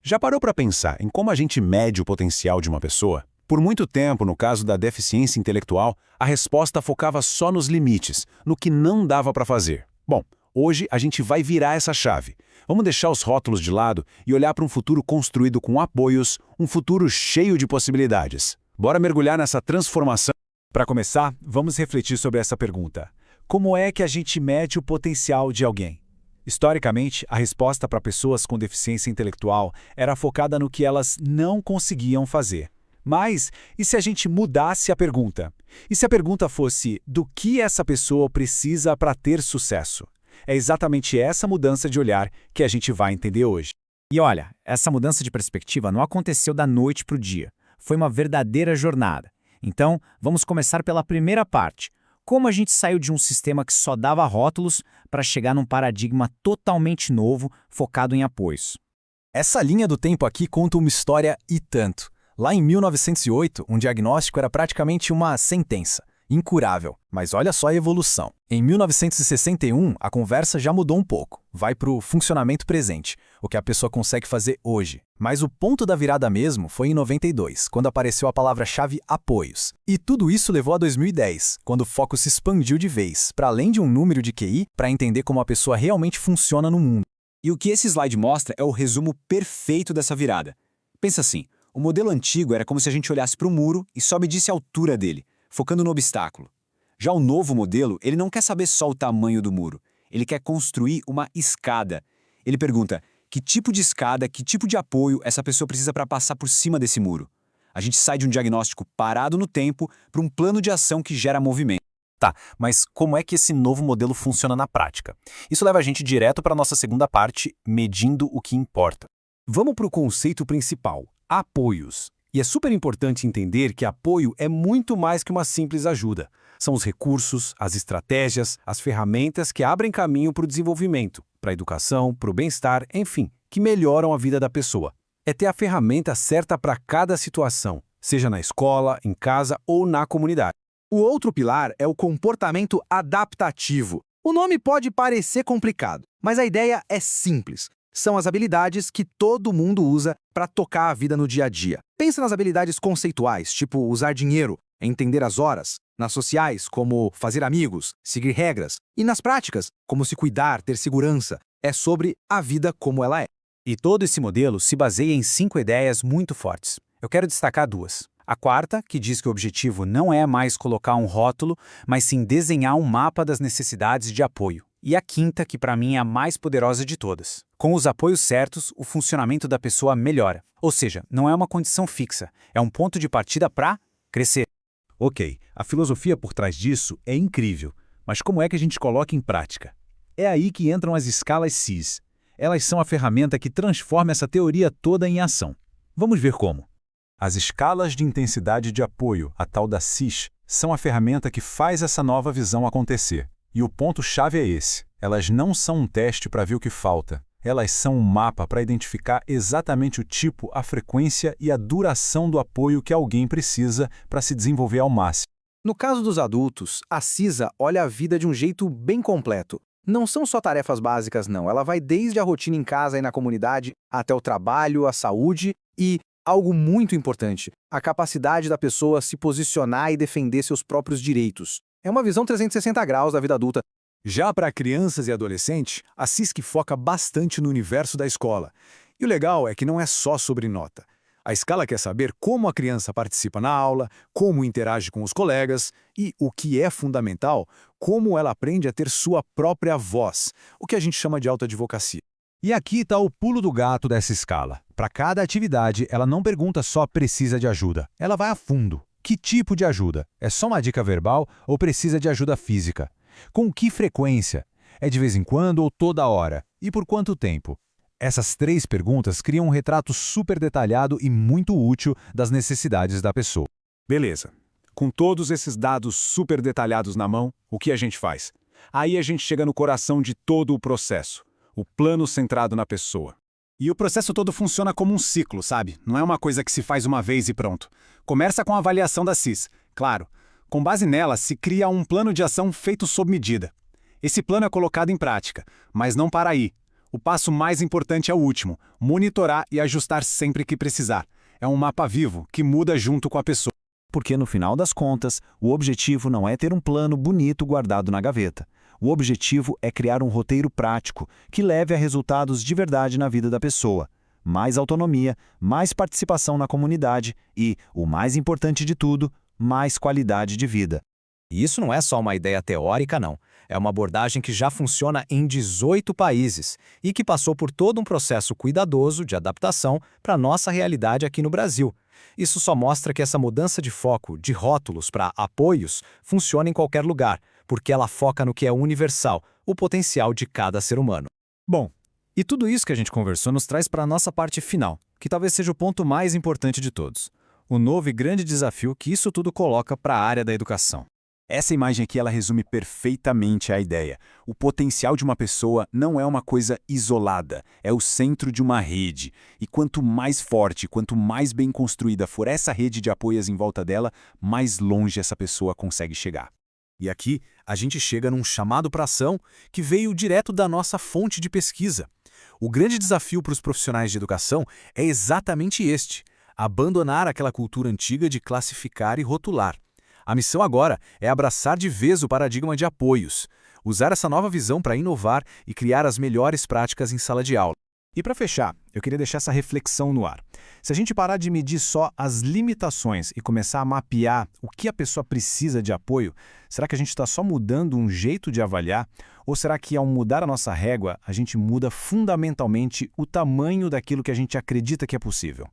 Já parou para pensar em como a gente mede o potencial de uma pessoa? Por muito tempo, no caso da deficiência intelectual, a resposta focava só nos limites, no que não dava para fazer. Bom, hoje a gente vai virar essa chave. Vamos deixar os rótulos de lado e olhar para um futuro construído com apoios, um futuro cheio de possibilidades. Bora mergulhar nessa transformação? Para começar, vamos refletir sobre essa pergunta. Como é que a gente mede o potencial de alguém? Historicamente, a resposta para pessoas com deficiência intelectual era focada no que elas não conseguiam fazer. Mas, e se a gente mudasse a pergunta? E se a pergunta fosse do que essa pessoa precisa para ter sucesso? É exatamente essa mudança de olhar que a gente vai entender hoje. E olha, essa mudança de perspectiva não aconteceu da noite para o dia. Foi uma verdadeira jornada. Então, vamos começar pela primeira parte. Como a gente saiu de um sistema que só dava rótulos para chegar num paradigma totalmente novo, focado em apoios. Essa linha do tempo aqui conta uma história e tanto. Lá em 1908, um diagnóstico era praticamente uma sentença. Incurável. Mas olha só a evolução. Em 1961, a conversa já mudou um pouco. Vai para o funcionamento presente, o que a pessoa consegue fazer hoje. Mas o ponto da virada mesmo foi em 92, quando apareceu a palavra-chave apoios. E tudo isso levou a 2010, quando o foco se expandiu de vez, para além de um número de QI, para entender como a pessoa realmente funciona no mundo. E o que esse slide mostra é o resumo perfeito dessa virada. Pensa assim, o modelo antigo era como se a gente olhasse para o muro e só medisse a altura dele, focando no obstáculo. Já o novo modelo, ele não quer saber só o tamanho do muro. Ele quer construir uma escada. Ele pergunta, que tipo de escada, que tipo de apoio essa pessoa precisa para passar por cima desse muro? A gente sai de um diagnóstico parado no tempo para um plano de ação que gera movimento. Tá, mas como é que esse novo modelo funciona na prática? Isso leva a gente direto para a nossa segunda parte, medindo o que importa. Vamos para o conceito principal, apoios. E é super importante entender que apoio é muito mais que uma simples ajuda. São os recursos, as estratégias, as ferramentas que abrem caminho para o desenvolvimento, para a educação, para o bem-estar, enfim, que melhoram a vida da pessoa. É ter a ferramenta certa para cada situação, seja na escola, em casa ou na comunidade. O outro pilar é o comportamento adaptativo. O nome pode parecer complicado, mas a ideia é simples. São as habilidades que todo mundo usa para tocar a vida no dia a dia. Pensa nas habilidades conceituais, tipo usar dinheiro, entender as horas, nas sociais, como fazer amigos, seguir regras, e nas práticas, como se cuidar, ter segurança. É sobre a vida como ela é. E todo esse modelo se baseia em 5 ideias muito fortes. Eu quero destacar 2. A quarta, que diz que o objetivo não é mais colocar um rótulo, mas sim desenhar um mapa das necessidades de apoio. E a quinta, que para mim é a mais poderosa de todas. Com os apoios certos, o funcionamento da pessoa melhora. Ou seja, não é uma condição fixa, é um ponto de partida para crescer. Ok, a filosofia por trás disso é incrível, mas como é que a gente coloca em prática? É aí que entram as escalas CIS. Elas são a ferramenta que transforma essa teoria toda em ação. Vamos ver como. As escalas de intensidade de apoio, a tal da CIS, são a ferramenta que faz essa nova visão acontecer. E o ponto-chave é esse. Elas não são um teste para ver o que falta. Elas são um mapa para identificar exatamente o tipo, a frequência e a duração do apoio que alguém precisa para se desenvolver ao máximo. No caso dos adultos, a CISA olha a vida de um jeito bem completo. Não são só tarefas básicas, não. Ela vai desde a rotina em casa e na comunidade, até o trabalho, a saúde e, algo muito importante, a capacidade da pessoa se posicionar e defender seus próprios direitos. É uma visão 360 graus da vida adulta. Já para crianças e adolescentes, a CISC foca bastante no universo da escola. E o legal é que não é só sobre nota. A escala quer saber como a criança participa na aula, como interage com os colegas e, o que é fundamental, como ela aprende a ter sua própria voz, o que a gente chama de autoadvocacia. E aqui está o pulo do gato dessa escala. Para cada atividade, ela não pergunta só precisa de ajuda, ela vai a fundo. Que tipo de ajuda? É só uma dica verbal ou precisa de ajuda física? Com que frequência? É de vez em quando ou toda hora? E por quanto tempo? Essas 3 perguntas criam um retrato super detalhado e muito útil das necessidades da pessoa. Beleza. Com todos esses dados super detalhados na mão, o que a gente faz? Aí a gente chega no coração de todo o processo, o plano centrado na pessoa. E o processo todo funciona como um ciclo, sabe? Não é uma coisa que se faz uma vez e pronto. Começa com a avaliação da CIS. Claro, com base nela se cria um plano de ação feito sob medida. Esse plano é colocado em prática, mas não para aí. O passo mais importante é o último: monitorar e ajustar sempre que precisar. É um mapa vivo que muda junto com a pessoa. Porque, no final das contas, o objetivo não é ter um plano bonito guardado na gaveta. O objetivo é criar um roteiro prático que leve a resultados de verdade na vida da pessoa. Mais autonomia, mais participação na comunidade e, o mais importante de tudo, mais qualidade de vida. E isso não é só uma ideia teórica, não. É uma abordagem que já funciona em 18 países e que passou por todo um processo cuidadoso de adaptação para a nossa realidade aqui no Brasil. Isso só mostra que essa mudança de foco de rótulos para apoios funciona em qualquer lugar, porque ela foca no que é universal, o potencial de cada ser humano. Bom, e tudo isso que a gente conversou nos traz para a nossa parte final, que talvez seja o ponto mais importante de todos. O novo e grande desafio que isso tudo coloca para a área da educação. Essa imagem aqui ela resume perfeitamente a ideia. O potencial de uma pessoa não é uma coisa isolada, é o centro de uma rede. E quanto mais forte, quanto mais bem construída for essa rede de apoios em volta dela, mais longe essa pessoa consegue chegar. E aqui a gente chega num chamado para ação que veio direto da nossa fonte de pesquisa. O grande desafio para os profissionais de educação é exatamente este: abandonar aquela cultura antiga de classificar e rotular. A missão agora é abraçar de vez o paradigma de apoios, usar essa nova visão para inovar e criar as melhores práticas em sala de aula. E para fechar, eu queria deixar essa reflexão no ar. Se a gente parar de medir só as limitações e começar a mapear o que a pessoa precisa de apoio, será que a gente está só mudando um jeito de avaliar? Ou será que ao mudar a nossa régua, a gente muda fundamentalmente o tamanho daquilo que a gente acredita que é possível?